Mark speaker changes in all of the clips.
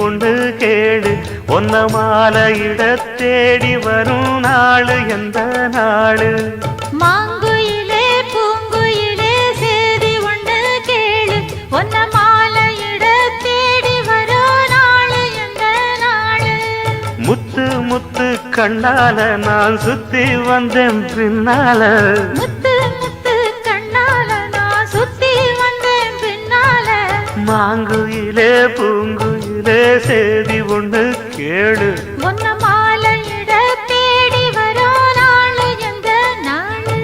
Speaker 1: ஒன்று கேடு ஒன்ன மாலையிட தேடி வரும் நாளு எந்த நாளு
Speaker 2: மாங்குயிலே பூங்குயிலே சேதி ஒன்று கேளு ஒன்ன மாலையிட தேடி வரும் நாளு எந்த நாளு
Speaker 1: முத்து முத்து கண்ணால நான் சுத்தி வந்தேன் பின்னால
Speaker 2: முத்து முத்து கண்ணால நான் சுத்தி வந்தேன் பின்னால
Speaker 1: மாங்குயிலே பூங்குயிலே சேதி ஒன்று கேளு
Speaker 2: ஒன்ன மாலையிட தேடி வரும் நாளு எந்த நாளு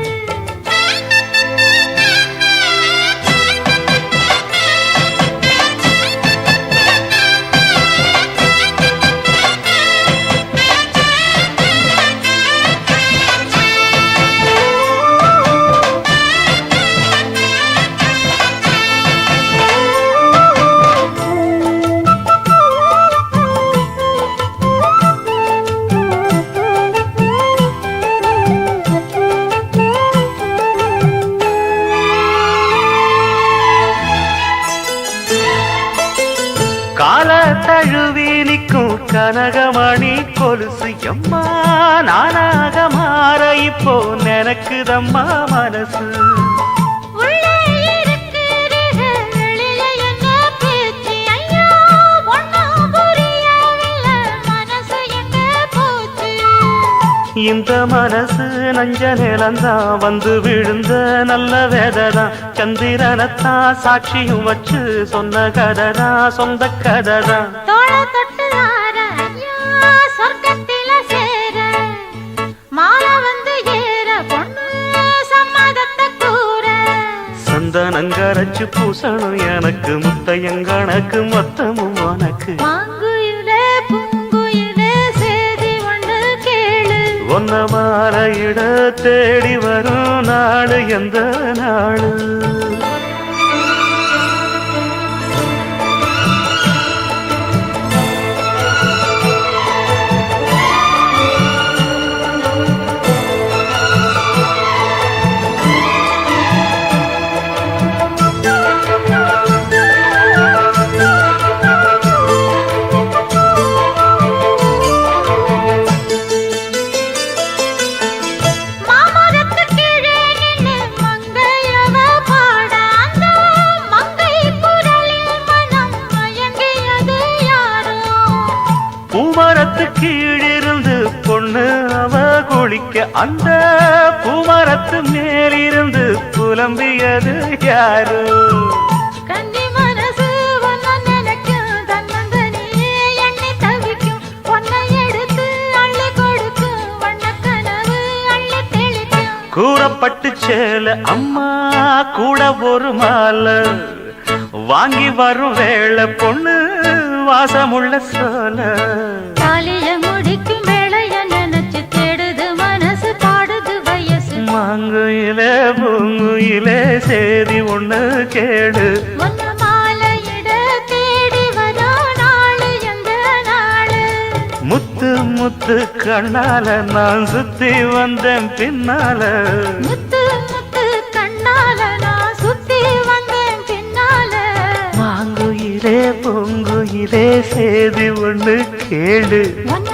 Speaker 1: கால தழுவி நிற்கும் கனகமணி கொலுசு எம்மா நானாக மாற இப்போ நினைக்குதம்மா மனசு
Speaker 2: உள்ளே இருக்கிறது வெளியில என்ன பேச்சு ஐயா ஒண்ணும் புரியவில்லை மனசு எங்க போச்சு
Speaker 1: இந்த மனசு நஞ்ச நிலந்தான் வந்து விழுந்த நல்ல வேததான் சந்திரனத்தான் சாட்சியும் வச்சு சொன்ன கதைதான் சொந்த கதைதான்
Speaker 2: தோள தொட்டு ஆற ஐயா சொர்க்கத்தில சேர மாலை வந்து ஏற பொண்ணு சம்மதத்தை கூற
Speaker 1: சந்தனங்கரைச்சு பூசணும் எனக்கு முத்தையங்கணக்கு மொத்தமும் உனக்கு
Speaker 2: மாங்குயிலே பூங்குயிலே சேதி ஒன்று கேளு
Speaker 1: ஒன்ன மாலையிட தேடி வரும் நாடு எந்த நாடு
Speaker 2: மாமரத்து கீழே நின்னு மங்கையவ பாட அந்த மங்கை குரலில் மனம் மயங்கியது யாரோ
Speaker 1: பூமரத்து கீழிருந்து பொண்ணு அவ குளிக்க அந்த பூமரத்து மேலிருந்து புலம்பியது யாரு
Speaker 2: கன்னி மனசு ஒன்ன நினைக்கும் தன்னந்தனியே எண்ணி தவிக்கும் பொன்னை எடுத்து அள்ளி கொடுக்கும் வண்ண கனவு அள்ளி தெளிக்கும்
Speaker 1: கூறப்பட்டு சேல அம்மா கூட ஒரு மாலை வாங்கி வரும் வேளை பொண்ணு வாசமுள்ள சோல
Speaker 2: தாலிய முடிக்கும் வேளைய நினைச்சு தேடுது மனசு பாடுது வயசு
Speaker 1: மாங்குயிலே பூங்குயிலே சேதி ஒண்ணு கேடு
Speaker 2: ஒன்ன மாலையிட தேடி வரோ நாளு எந்த நாளு
Speaker 1: முத்து முத்து கண்ணால நான் சுத்தி வந்தேன் பின்னால
Speaker 2: முத்து முத்து கண்ணால நான் சுத்தி வந்தேன் பின்னால
Speaker 1: மாங்குயிலே பூங்குயிலே சேதி ஒண்ணு கேடு
Speaker 2: ஒன்ன